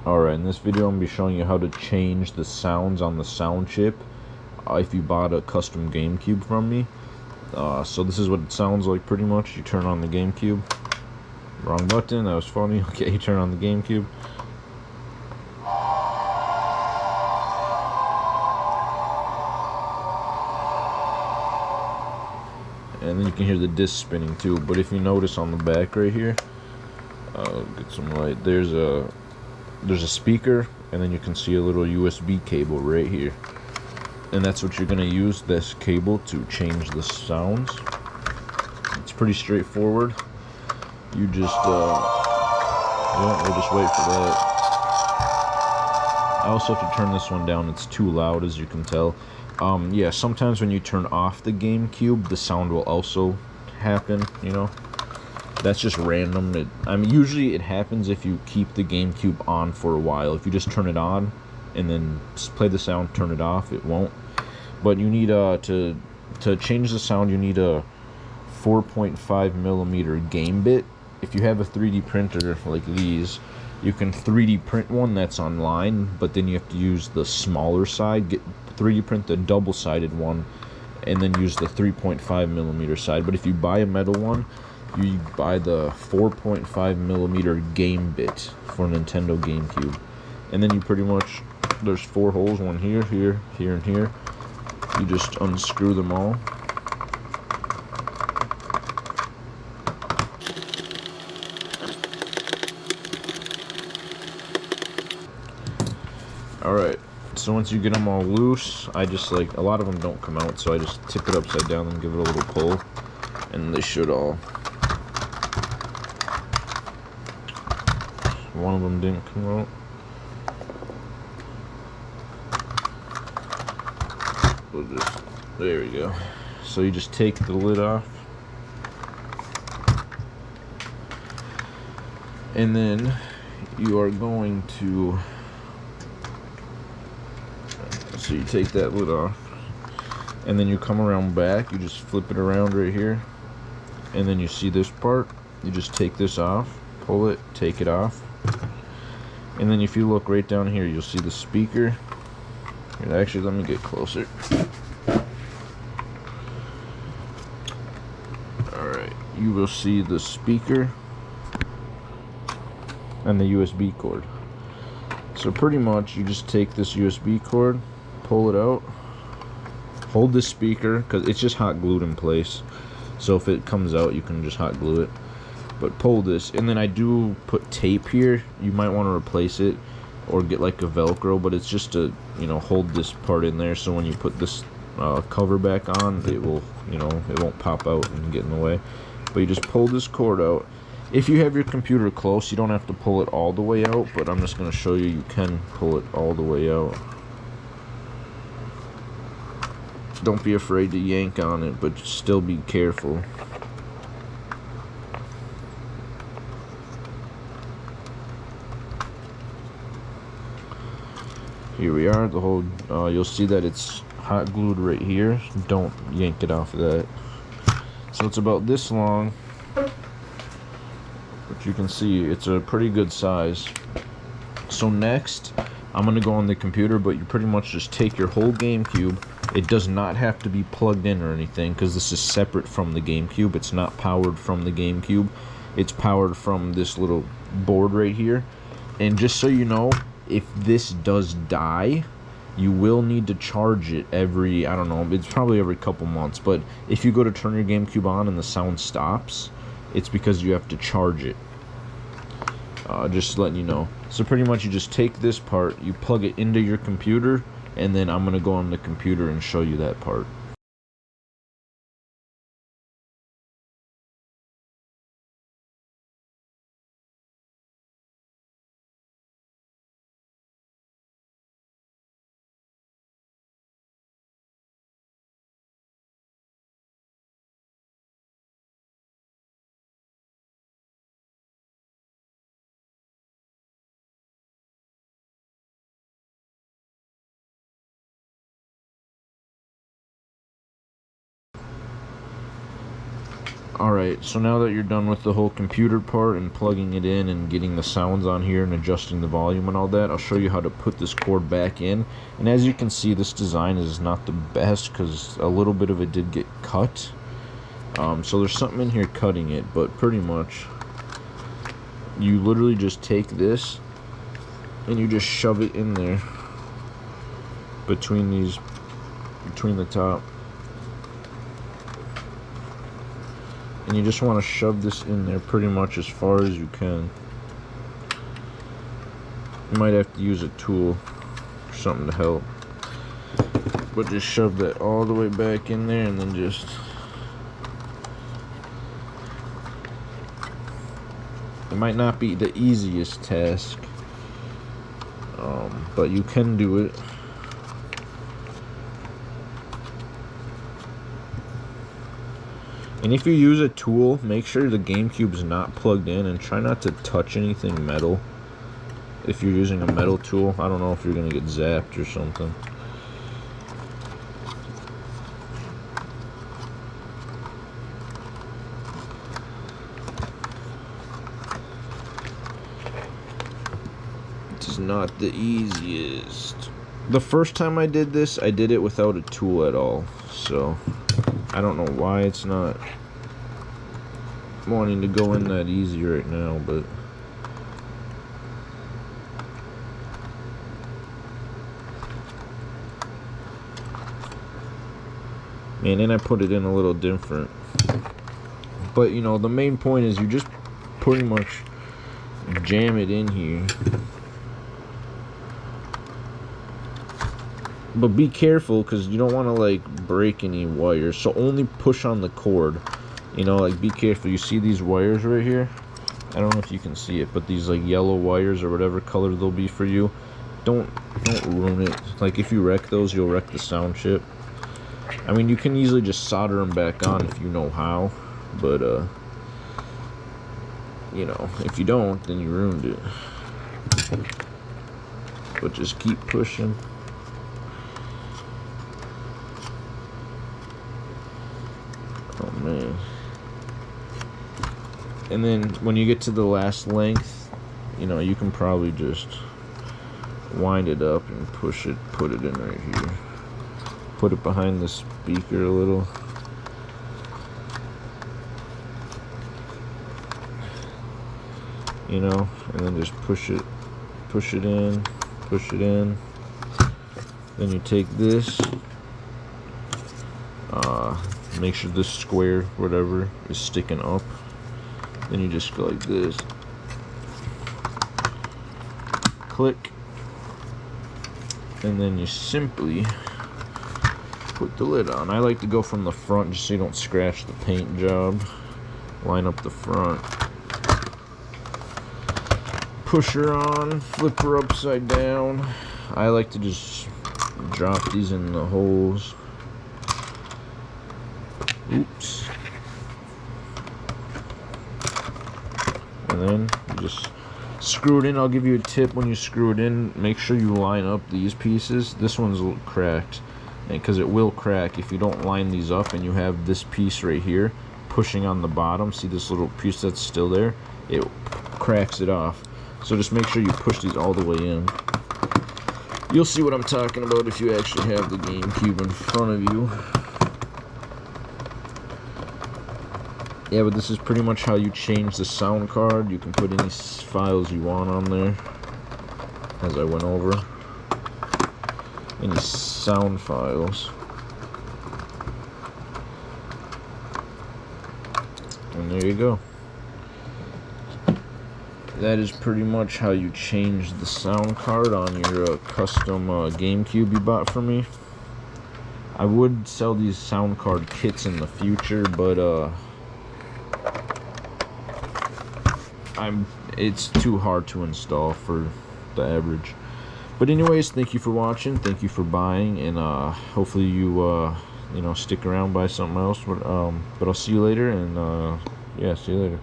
Alright, in this video I'm going to be showing you how to change the sounds on the sound chip if you bought a custom GameCube from me. So this is what it sounds like pretty much. You turn on the GameCube. Wrong button, that was funny. Okay, you turn on the GameCube. And then you can hear the disc spinning too. But if you notice on the back right here, get some light, there's a speaker, and then you can see a little USB cable right here, and that's what you're going to use, this cable, to change the sounds. It's pretty straightforward. You just yeah, we'll just wait for that. I also have to turn this one down, it's too loud, as you can tell. Yeah, sometimes when you turn off the GameCube, the sound will also happen, you know. That's just random. I mean, usually it happens if you keep the GameCube on for a while. If you just turn it on and then play the sound, turn it off, it won't. But you need to change the sound, you need a 4.5mm game bit. If you have a 3D printer like these, you can 3D print one that's online, but then you have to use the smaller side. 3D print the double-sided one, and then use the 3.5mm side. But if you buy a metal one, you buy the 4.5mm game bit for Nintendo GameCube. And then you pretty much, there's 4 holes, one here, here, here, and here. You just unscrew them all. Alright, so once you get them all loose, I just a lot of them don't come out, so I just tip it upside down and give it a little pull, and they should all. One of them didn't come out. There we go. So you just take the lid off, and then you are going to, so you take that lid off, and then you come around back, you just flip it around right here, and then you see this part, you just take this off, pull it, take it off, and then if you look right down here, you'll see the speaker. Actually, let me get closer. Alright, you will see the speaker and the USB cord. So pretty much you just take this USB cord, pull it out, hold this speaker, because it's just hot glued in place, so if it comes out you can just hot glue it. But pull this, and then I do put tape here. You might want to replace it or get like a Velcro, but it's just to, you know, hold this part in there, so when you put this cover back on, it will, you know, it won't pop out and get in the way. But you just pull this cord out. If you have your computer close, you don't have to pull it all the way out, but I'm just going to show you, you can pull it all the way out. Don't be afraid to yank on it, but still be careful. Here we are, the whole, you'll see that it's hot glued right here. Don't yank it off of that. So it's about this long, but you can see it's a pretty good size. So next, I'm going to go on the computer, but you pretty much just take your whole GameCube. It does not have to be plugged in or anything, because this is separate from the GameCube. It's not powered from the GameCube. It's powered from this little board right here. And just so you know, if this does die, you will need to charge it every, I don't know, it's probably every couple months. But if you go to turn your GameCube on and the sound stops, it's because you have to charge it. Just letting you know. So pretty much you just take this part, you plug it into your computer, and then I'm going to go on the computer and show you that part. Alright, so now that you're done with the whole computer part and plugging it in and getting the sounds on here and adjusting the volume and all that, I'll show you how to put this cord back in. And as you can see, this design is not the best because a little bit of it did get cut. So there's something in here cutting it, but pretty much you literally just take this and you just shove it in there between the top. And you just want to shove this in there pretty much as far as you can. You might have to use a tool or something to help. But just shove that all the way back in there and then just... It might not be the easiest task, but you can do it. And if you use a tool, make sure the GameCube is not plugged in and try not to touch anything metal. If you're using a metal tool, I don't know if you're going to get zapped or something. It's not the easiest. The first time I did this, I did it without a tool at all. So I don't know why it's not wanting to go in that easy right now, but man, and I put it in a little different. But you know, the main point is you just pretty much jam it in here. But be careful because you don't want to like break any wires, so only push on the cord. You know, like be careful. You see these wires right here? I don't know if you can see it, but these like yellow wires or whatever color they'll be for you, don't ruin it. Like if you wreck those, you'll wreck the sound chip. I mean, you can easily just solder them back on if you know how, but you know, if you don't, then you ruined it. But just keep pushing. Oh man. And then when you get to the last length, you know, you can probably just wind it up and push it, put it in right here. Put it behind the speaker a little. You know, and then just push it in, push it in. Then you take this, make sure this square, whatever, is sticking up. Then you just go like this. Click. And then you simply put the lid on. I like to go from the front just so you don't scratch the paint job. Line up the front. Push her on, flip her upside down. I like to just drop these in the holes. Oops. And then you just screw it in. I'll give you a tip when you screw it in. Make sure you line up these pieces. This one's a little cracked, because it will crack if you don't line these up and you have this piece right here pushing on the bottom. See this little piece that's still there? It cracks it off. So just make sure you push these all the way in. You'll see what I'm talking about if you actually have the GameCube in front of you. Yeah, but this is pretty much how you change the sound card. You can put any files you want on there, as I went over. Any sound files. And there you go. That is pretty much how you change the sound card on your custom GameCube you bought from me. I would sell these sound card kits in the future, but it's too hard to install for the average. But anyways, thank you for watching, thank you for buying, and hopefully you you know, stick around, buy something else. But I'll see you later, and yeah, see you later.